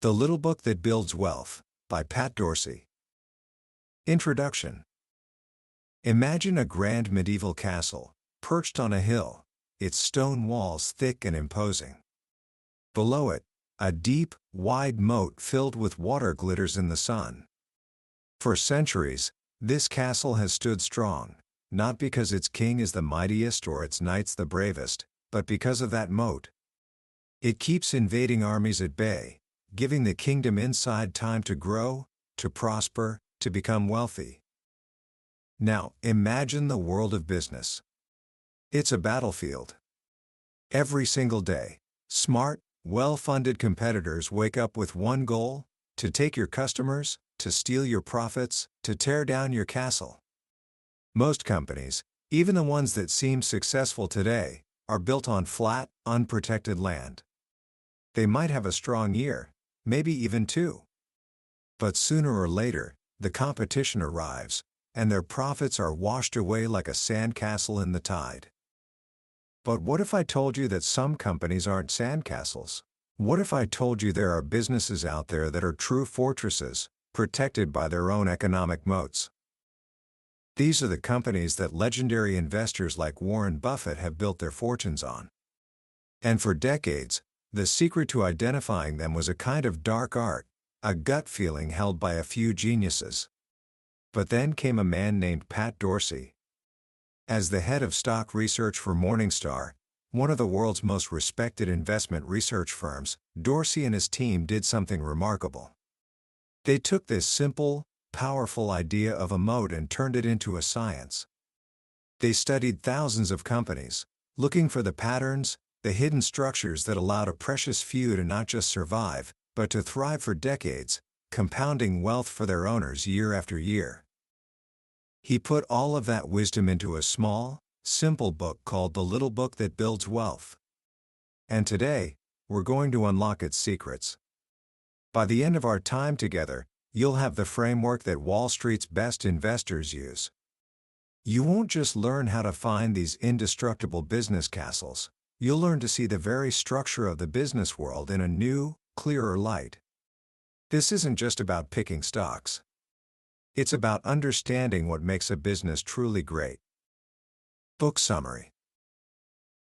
The Little Book That Builds Wealth, by Pat Dorsey. Introduction. Imagine a grand medieval castle, perched on a hill, its stone walls thick and imposing. Below it, a deep, wide moat filled with water glitters in the sun. For centuries, this castle has stood strong, not because its king is the mightiest or its knights the bravest, but because of that moat. It keeps invading armies at bay, giving the kingdom inside time to grow, to prosper, to become wealthy. Now, imagine the world of business. It's a battlefield. Every single day, smart, well-funded competitors wake up with one goal: to take your customers, to steal your profits, to tear down your castle. Most companies, even the ones that seem successful today, are built on flat, unprotected land. They might have a strong year, maybe even two. But sooner or later, the competition arrives, and their profits are washed away like a sandcastle in the tide. But what if I told you that some companies aren't sandcastles? What if I told you there are businesses out there that are true fortresses, protected by their own economic moats? These are the companies that legendary investors like Warren Buffett have built their fortunes on. And for decades, the secret to identifying them was a kind of dark art, a gut feeling held by a few geniuses. But then came a man named Pat Dorsey. As the head of stock research for Morningstar, one of the world's most respected investment research firms, Dorsey and his team did something remarkable. They took this simple, powerful idea of a moat and turned it into a science. They studied thousands of companies, looking for the patterns, the hidden structures that allowed a precious few to not just survive, but to thrive for decades, compounding wealth for their owners year after year. He put all of that wisdom into a small, simple book called The Little Book That Builds Wealth. And today, we're going to unlock its secrets. By the end of our time together, you'll have the framework that Wall Street's best investors use. You won't just learn how to find these indestructible business castles. You'll learn to see the very structure of the business world in a new, clearer light. This isn't just about picking stocks. It's about understanding what makes a business truly great. Book summary.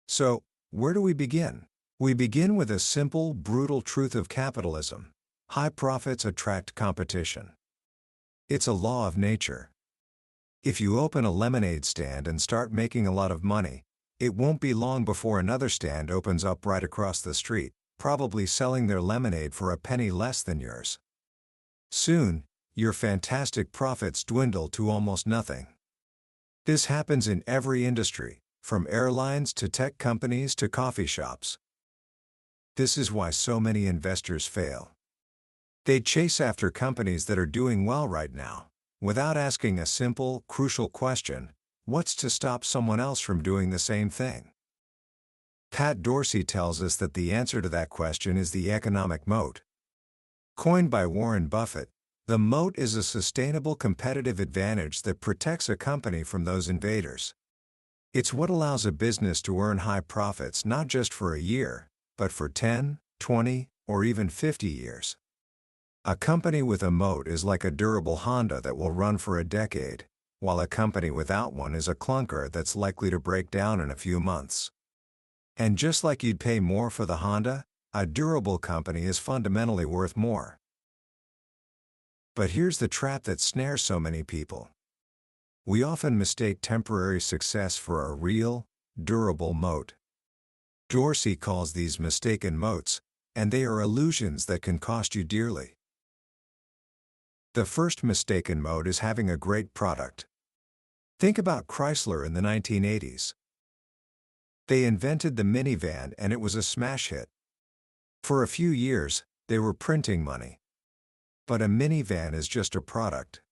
So, where do we begin? We begin with a simple, brutal truth of capitalism. High profits attract competition. It's a law of nature. If you open a lemonade stand and start making a lot of money, it won't be long before another stand opens up right across the street, probably selling their lemonade for a penny less than yours. Soon, your fantastic profits dwindle to almost nothing. This happens in every industry, from airlines to tech companies to coffee shops. This is why so many investors fail. They chase after companies that are doing well right now, without asking a simple, crucial question: what's to stop someone else from doing the same thing? Pat Dorsey tells us that the answer to that question is the economic moat. Coined by Warren Buffett, the moat is a sustainable competitive advantage that protects a company from those invaders. It's what allows a business to earn high profits not just for a year, but for 10, 20, or even 50 years. A company with a moat is like a durable Honda that will run for a decade, while a company without one is a clunker that's likely to break down in a few months. And just like you'd pay more for the Honda, a durable company is fundamentally worth more. But here's the trap that snares so many people. We often mistake temporary success for a real, durable moat. Dorsey calls these mistaken moats, and they are illusions that can cost you dearly. The first mistaken moat is having a great product. Think about Chrysler in the 1980s. They invented the minivan and it was a smash hit. For a few years, they were printing money. But a minivan is just a product.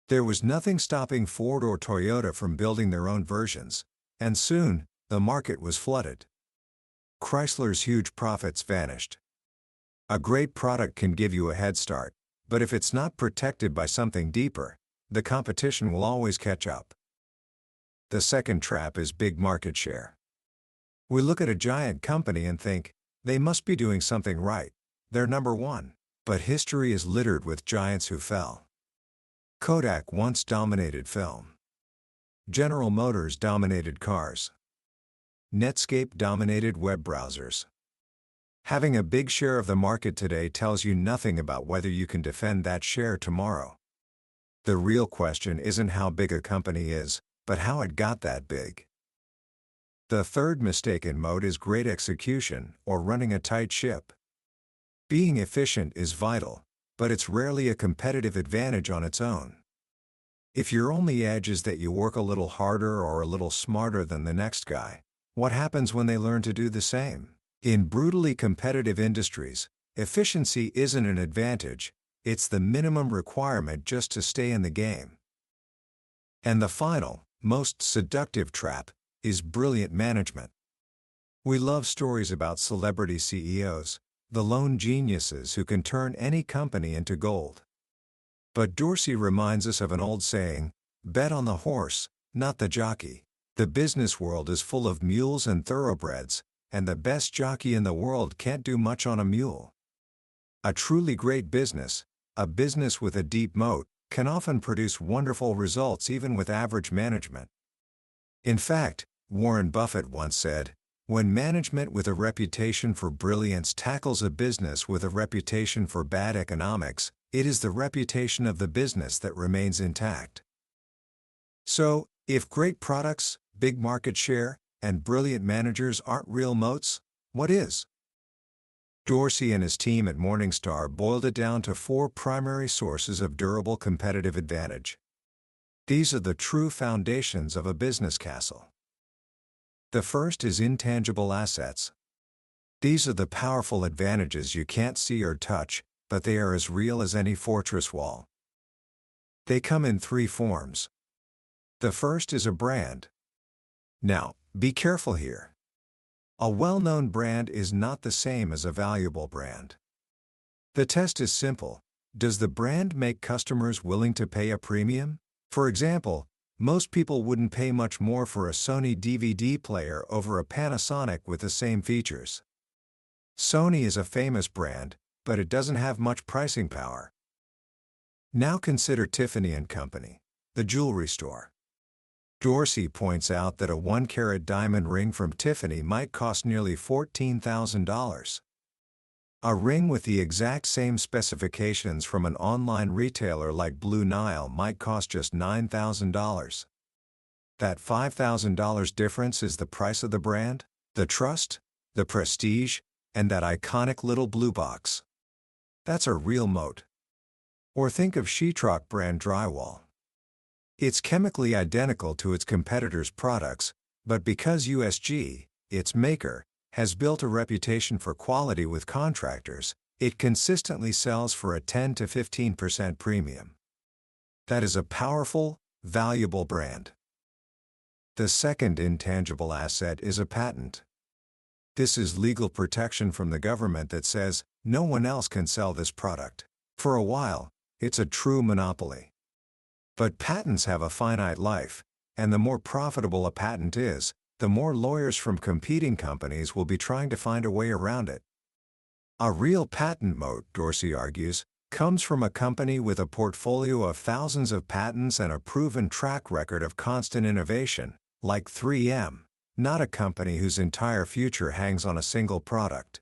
There was nothing stopping Ford or Toyota from building their own versions, and soon, the market was flooded. Chrysler's huge profits vanished. A great product can give you a head start, but if it's not protected by something deeper, the competition will always catch up. The second trap is big market share. We look at a giant company and think, they must be doing something right. They're number one. But history is littered with giants who fell. Kodak once dominated film. General Motors dominated cars. Netscape dominated web browsers. Having a big share of the market today tells you nothing about whether you can defend that share tomorrow. The real question isn't how big a company is, but how it got that big. The third mistake in moat is great execution, or running a tight ship. Being efficient is vital, but it's rarely a competitive advantage on its own. If your only edge is that you work a little harder or a little smarter than the next guy, what happens when they learn to do the same? In brutally competitive industries, efficiency isn't an advantage, it's the minimum requirement just to stay in the game. And the final, most seductive trap, is brilliant management. We love stories about celebrity CEOs, the lone geniuses who can turn any company into gold. But Dorsey reminds us of an old saying, bet on the horse, not the jockey. The business world is full of mules and thoroughbreds, and the best jockey in the world can't do much on a mule. A truly great business, a business with a deep moat, can often produce wonderful results even with average management. In fact, Warren Buffett once said, "When management with a reputation for brilliance tackles a business with a reputation for bad economics, it is the reputation of the business that remains intact." So, if great products, big market share, and brilliant managers aren't real moats, what is? Dorsey and his team at Morningstar boiled it down to 4 primary sources of durable competitive advantage. These are the true foundations of a business castle. The first is intangible assets. These are the powerful advantages you can't see or touch, but they are as real as any fortress wall. They come in 3 forms. The first is a brand. Now, be careful here. A well-known brand is not the same as a valuable brand. The test is simple. Does the brand make customers willing to pay a premium? For example, most people wouldn't pay much more for a Sony DVD player over a Panasonic with the same features. Sony is a famous brand, but it doesn't have much pricing power. Now consider Tiffany & Company, the jewelry store. Dorsey points out that a 1-carat diamond ring from Tiffany might cost nearly $14,000. A ring with the exact same specifications from an online retailer like Blue Nile might cost just $9,000. That $5,000 difference is the price of the brand, the trust, the prestige, and that iconic little blue box. That's a real moat. Or think of Sheetrock brand drywall. It's chemically identical to its competitors' products, but because USG, its maker, has built a reputation for quality with contractors, it consistently sells for a 10 to 15% premium. That is a powerful, valuable brand. The second intangible asset is a patent. This is legal protection from the government that says, no one else can sell this product. For a while, it's a true monopoly. But patents have a finite life, and the more profitable a patent is, the more lawyers from competing companies will be trying to find a way around it. A real patent moat, Dorsey argues, comes from a company with a portfolio of thousands of patents and a proven track record of constant innovation, like 3M, not a company whose entire future hangs on a single product.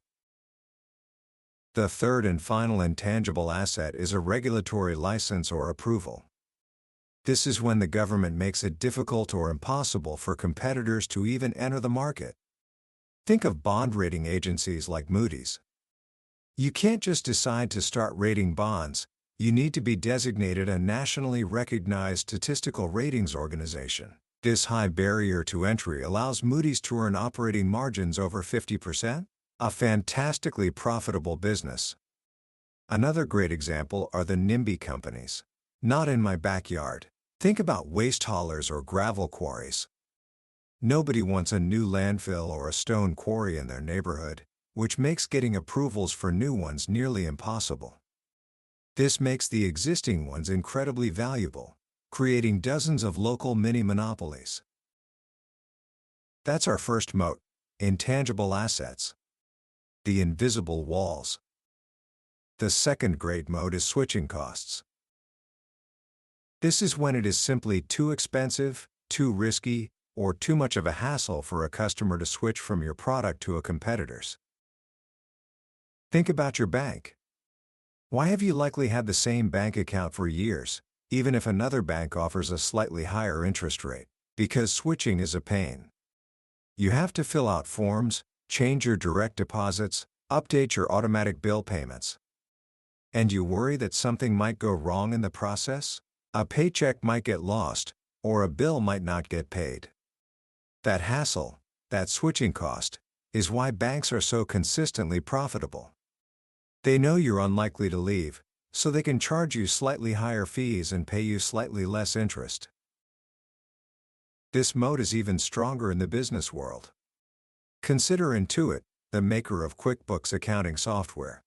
The third and final intangible asset is a regulatory license or approval. This is when the government makes it difficult or impossible for competitors to even enter the market. Think of bond rating agencies like Moody's. You can't just decide to start rating bonds, you need to be designated a nationally recognized statistical ratings organization. This high barrier to entry allows Moody's to earn operating margins over 50%, a fantastically profitable business. Another great example are the NIMBY companies. Not in my backyard. Think about waste haulers or gravel quarries. Nobody wants a new landfill or a stone quarry in their neighborhood, which makes getting approvals for new ones nearly impossible. This makes the existing ones incredibly valuable, creating dozens of local mini-monopolies. That's our first moat, intangible assets. The invisible walls. The second great moat is switching costs. This is when it is simply too expensive, too risky, or too much of a hassle for a customer to switch from your product to a competitor's. Think about your bank. Why have you likely had the same bank account for years, even if another bank offers a slightly higher interest rate? Because switching is a pain. You have to fill out forms, change your direct deposits, update your automatic bill payments. And you worry that something might go wrong in the process? A paycheck might get lost, or a bill might not get paid. That hassle, that switching cost, is why banks are so consistently profitable. They know you're unlikely to leave, so they can charge you slightly higher fees and pay you slightly less interest. This moat is even stronger in the business world. Consider Intuit, the maker of QuickBooks accounting software.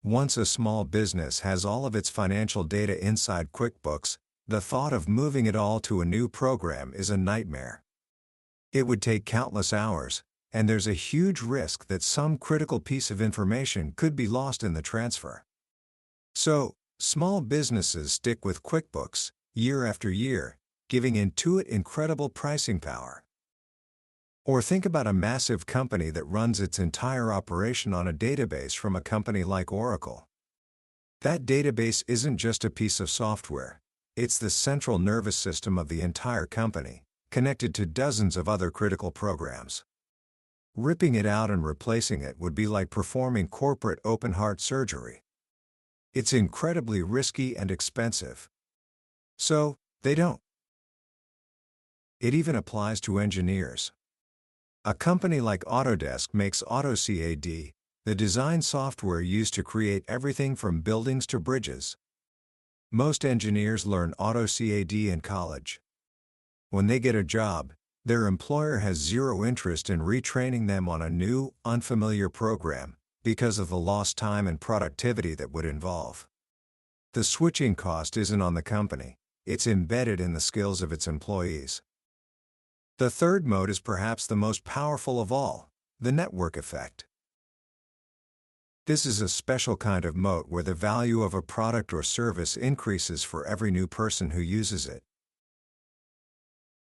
Once a small business has all of its financial data inside QuickBooks, the thought of moving it all to a new program is a nightmare. It would take countless hours, and there's a huge risk that some critical piece of information could be lost in the transfer. So, small businesses stick with QuickBooks, year after year, giving Intuit incredible pricing power. Or think about a massive company that runs its entire operation on a database from a company like Oracle. That database isn't just a piece of software, it's the central nervous system of the entire company, connected to dozens of other critical programs. Ripping it out and replacing it would be like performing corporate open-heart surgery. It's incredibly risky and expensive. So, they don't. It even applies to engineers. A company like Autodesk makes AutoCAD, the design software used to create everything from buildings to bridges. Most engineers learn AutoCAD in college. When they get a job, their employer has zero interest in retraining them on a new, unfamiliar program, because of the lost time and productivity that would involve. The switching cost isn't on the company, it's embedded in the skills of its employees. The third moat is perhaps the most powerful of all, the network effect. This is a special kind of moat where the value of a product or service increases for every new person who uses it.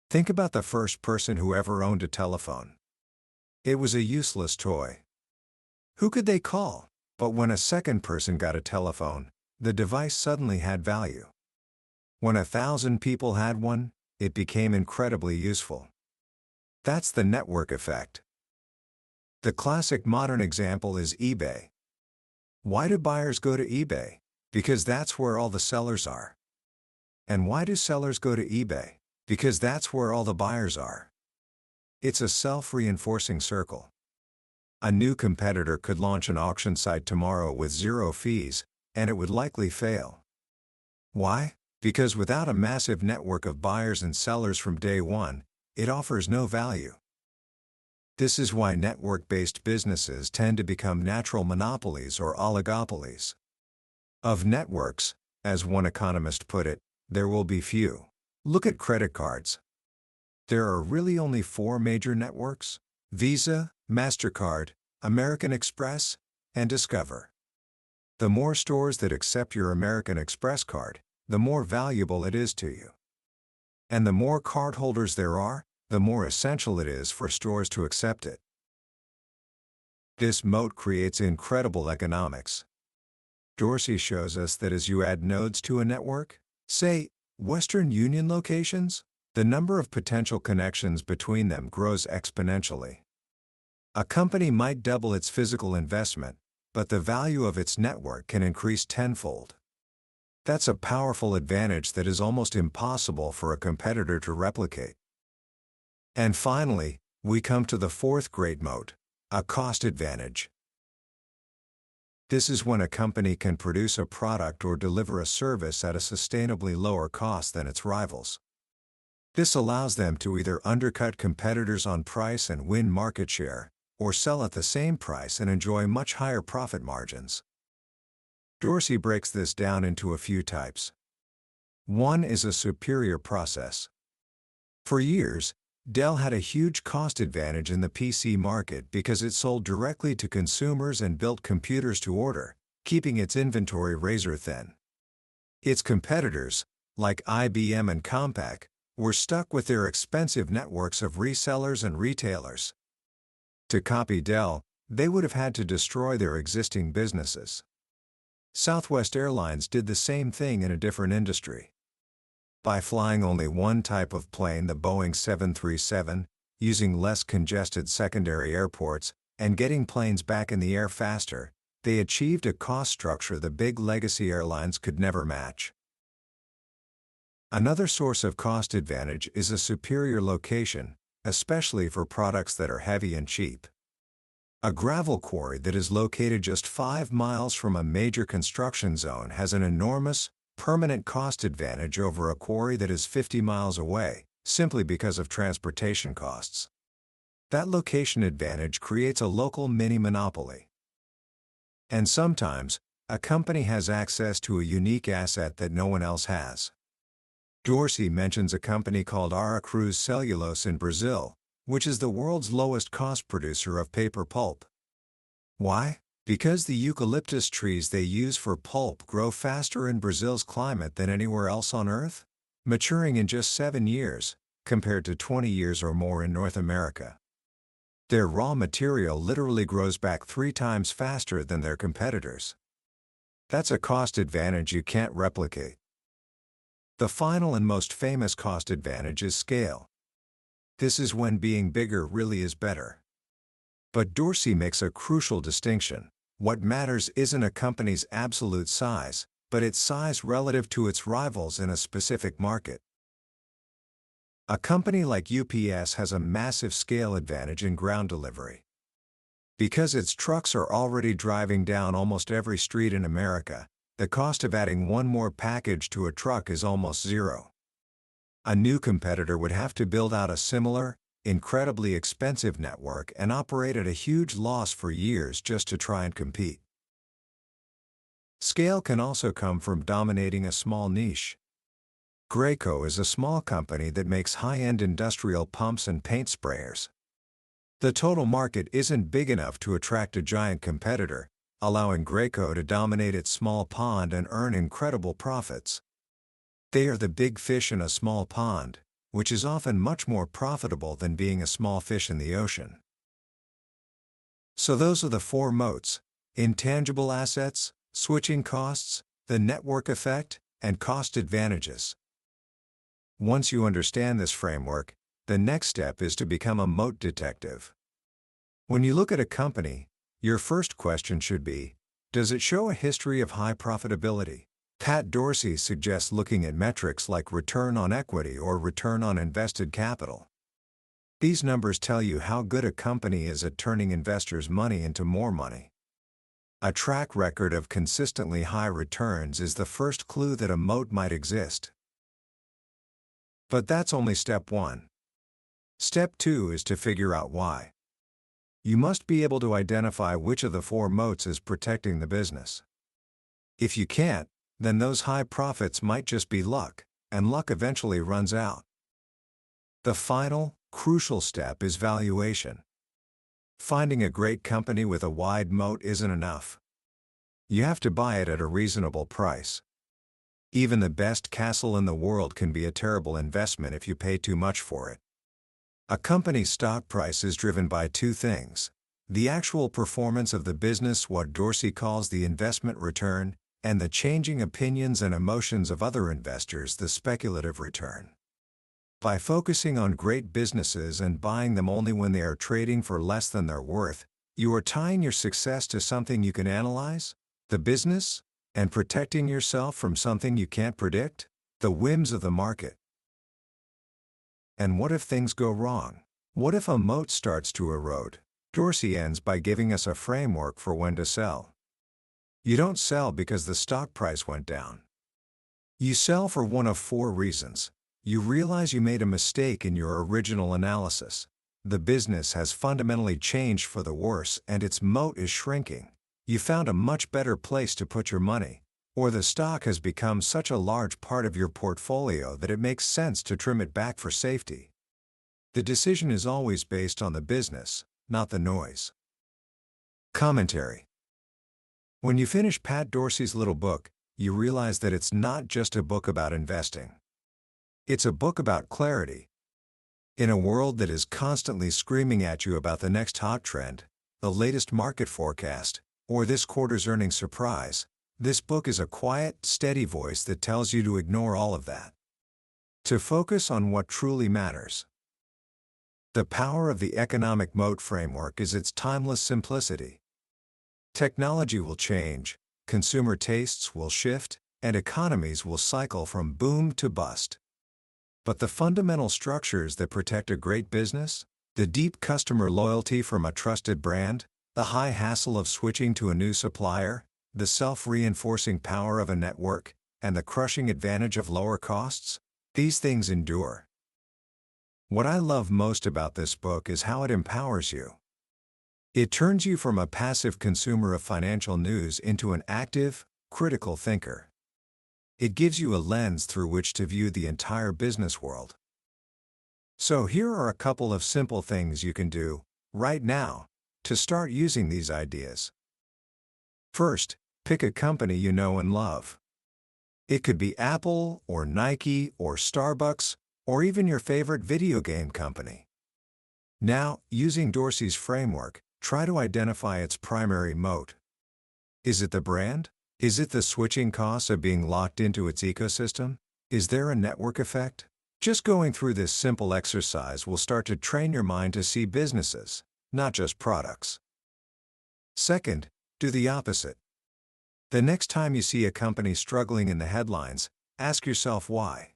Think about the first person who ever owned a telephone. It was a useless toy. Who could they call? But when a second person got a telephone, the device suddenly had value. When 1,000 people had one, it became incredibly useful. That's the network effect. The classic modern example is eBay. Why do buyers go to eBay? Because that's where all the sellers are. And why do sellers go to eBay? Because that's where all the buyers are. It's a self-reinforcing circle. A new competitor could launch an auction site tomorrow with zero fees, and it would likely fail. Why? Because without a massive network of buyers and sellers from day one, it offers no value. This is why network-based businesses tend to become natural monopolies or oligopolies. Of networks, as one economist put it, there will be few. Look at credit cards. There are really only 4 major networks: Visa, MasterCard, American Express, and Discover. The more stores that accept your American Express card, the more valuable it is to you. And the more cardholders there are, the more essential it is for stores to accept it. This moat creates incredible economics. Dorsey shows us that as you add nodes to a network, say, Western Union locations, the number of potential connections between them grows exponentially. A company might double its physical investment, but the value of its network can increase tenfold. That's a powerful advantage that is almost impossible for a competitor to replicate. And finally, we come to the fourth great moat, a cost advantage. This is when a company can produce a product or deliver a service at a sustainably lower cost than its rivals. This allows them to either undercut competitors on price and win market share, or sell at the same price and enjoy much higher profit margins. Dorsey breaks this down into a few types. One is a superior process. For years, Dell had a huge cost advantage in the PC market because it sold directly to consumers and built computers to order, keeping its inventory razor thin. Its competitors, like IBM and Compaq, were stuck with their expensive networks of resellers and retailers. To copy Dell, they would have had to destroy their existing businesses. Southwest Airlines did the same thing in a different industry. By flying only one type of plane, the Boeing 737, using less congested secondary airports, and getting planes back in the air faster, they achieved a cost structure the big legacy airlines could never match. Another source of cost advantage is a superior location, especially for products that are heavy and cheap. A gravel quarry that is located just 5 miles from a major construction zone has an enormous, permanent cost advantage over a quarry that is 50 miles away, simply because of transportation costs. That location advantage creates a local mini-monopoly. And sometimes, a company has access to a unique asset that no one else has. Dorsey mentions a company called Aracruz Cellulose in Brazil, which is the world's lowest cost producer of paper pulp. Why? Because the eucalyptus trees they use for pulp grow faster in Brazil's climate than anywhere else on Earth, maturing in just 7 years, compared to 20 years or more in North America. Their raw material literally grows back 3 times faster than their competitors. That's a cost advantage you can't replicate. The final and most famous cost advantage is scale. This is when being bigger really is better. But Dorsey makes a crucial distinction. What matters isn't a company's absolute size, but its size relative to its rivals in a specific market. A company like UPS has a massive scale advantage in ground delivery. Because its trucks are already driving down almost every street in America, the cost of adding one more package to a truck is almost zero. A new competitor would have to build out a similar, incredibly expensive network and operate at a huge loss for years just to try and compete. Scale can also come from dominating a small niche. Graco is a small company that makes high-end industrial pumps and paint sprayers. The total market isn't big enough to attract a giant competitor, allowing Graco to dominate its small pond and earn incredible profits. They are the big fish in a small pond, which is often much more profitable than being a small fish in the ocean. So those are the 4 moats: intangible assets, switching costs, the network effect, and cost advantages. Once you understand this framework, the next step is to become a moat detective. When you look at a company, your first question should be, does it show a history of high profitability? Pat Dorsey suggests looking at metrics like return on equity or return on invested capital. These numbers tell you how good a company is at turning investors' money into more money. A track record of consistently high returns is the first clue that a moat might exist. But that's only step 1. Step 2 is to figure out why. You must be able to identify which of the 4 moats is protecting the business. If you can't, then those high profits might just be luck, and luck eventually runs out. The final, crucial step is valuation. Finding a great company with a wide moat isn't enough. You have to buy it at a reasonable price. Even the best castle in the world can be a terrible investment if you pay too much for it. A company's stock price is driven by 2 things: the actual performance of the business, what Dorsey calls the investment return, and the changing opinions and emotions of other investors, the speculative return. By focusing on great businesses and buying them only when they are trading for less than they're worth, you are tying your success to something you can analyze, the business, and protecting yourself from something you can't predict, the whims of the market. And what if things go wrong? What if a moat starts to erode? Dorsey ends by giving us a framework for when to sell. You don't sell because the stock price went down. You sell for one of 4 reasons. You realize you made a mistake in your original analysis. The business has fundamentally changed for the worse and its moat is shrinking. You found a much better place to put your money, or the stock has become such a large part of your portfolio that it makes sense to trim it back for safety. The decision is always based on the business, not the noise. Commentary. When you finish Pat Dorsey's little book, you realize that it's not just a book about investing. It's a book about clarity. In a world that is constantly screaming at you about the next hot trend, the latest market forecast, or this quarter's earnings surprise, this book is a quiet, steady voice that tells you to ignore all of that. To focus on what truly matters. The power of the economic moat framework is its timeless simplicity. Technology will change, consumer tastes will shift, and economies will cycle from boom to bust. But the fundamental structures that protect a great business, the deep customer loyalty from a trusted brand, the high hassle of switching to a new supplier, the self-reinforcing power of a network, and the crushing advantage of lower costs, these things endure. What I love most about this book is how it empowers you. It turns you from a passive consumer of financial news into an active, critical thinker. It gives you a lens through which to view the entire business world. So here are a couple of simple things you can do, right now, to start using these ideas. First, pick a company you know and love. It could be Apple, or Nike, or Starbucks, or even your favorite video game company. Now, using Dorsey's framework, try to identify its primary moat. Is it the brand? Is it the switching costs of being locked into its ecosystem? Is there a network effect? Just going through this simple exercise will start to train your mind to see businesses, not just products. Second, do the opposite. The next time you see a company struggling in the headlines, ask yourself why.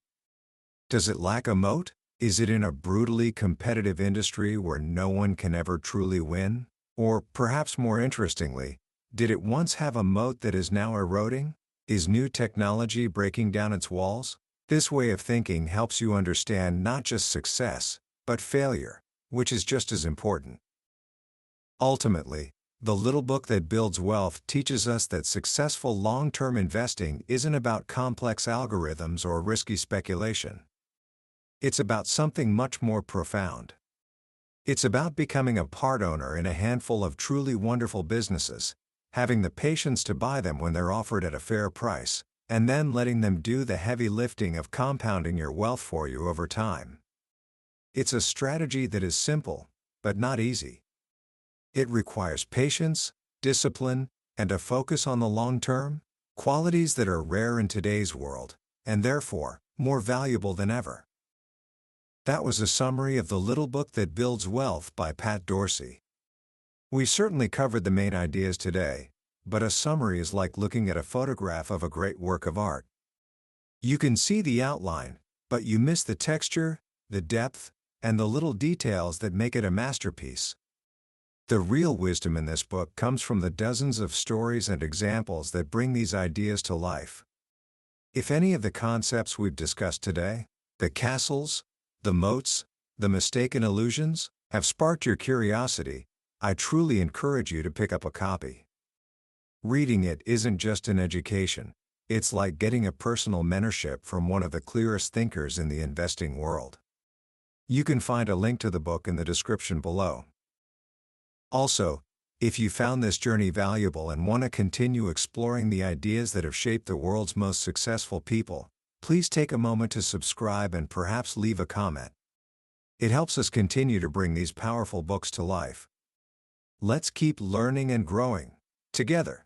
Does it lack a moat? Is it in a brutally competitive industry where no one can ever truly win? Or, perhaps more interestingly, did it once have a moat that is now eroding? Is new technology breaking down its walls? This way of thinking helps you understand not just success, but failure, which is just as important. Ultimately, the little book that builds wealth teaches us that successful long-term investing isn't about complex algorithms or risky speculation. It's about something much more profound. It's about becoming a part owner in a handful of truly wonderful businesses, having the patience to buy them when they're offered at a fair price, and then letting them do the heavy lifting of compounding your wealth for you over time. It's a strategy that is simple, but not easy. It requires patience, discipline, and a focus on the long term, qualities that are rare in today's world, and therefore, more valuable than ever. That was a summary of The Little Book That Builds Wealth by Pat Dorsey. We certainly covered the main ideas today, but a summary is like looking at a photograph of a great work of art. You can see the outline, but you miss the texture, the depth, and the little details that make it a masterpiece. The real wisdom in this book comes from the dozens of stories and examples that bring these ideas to life. If any of the concepts we've discussed today, the castles, the moats, the mistaken illusions, have sparked your curiosity, I truly encourage you to pick up a copy. Reading it isn't just an education, it's like getting a personal mentorship from one of the clearest thinkers in the investing world. You can find a link to the book in the description below. Also, if you found this journey valuable and want to continue exploring the ideas that have shaped the world's most successful people, please take a moment to subscribe and perhaps leave a comment. It helps us continue to bring these powerful books to life. Let's keep learning and growing together.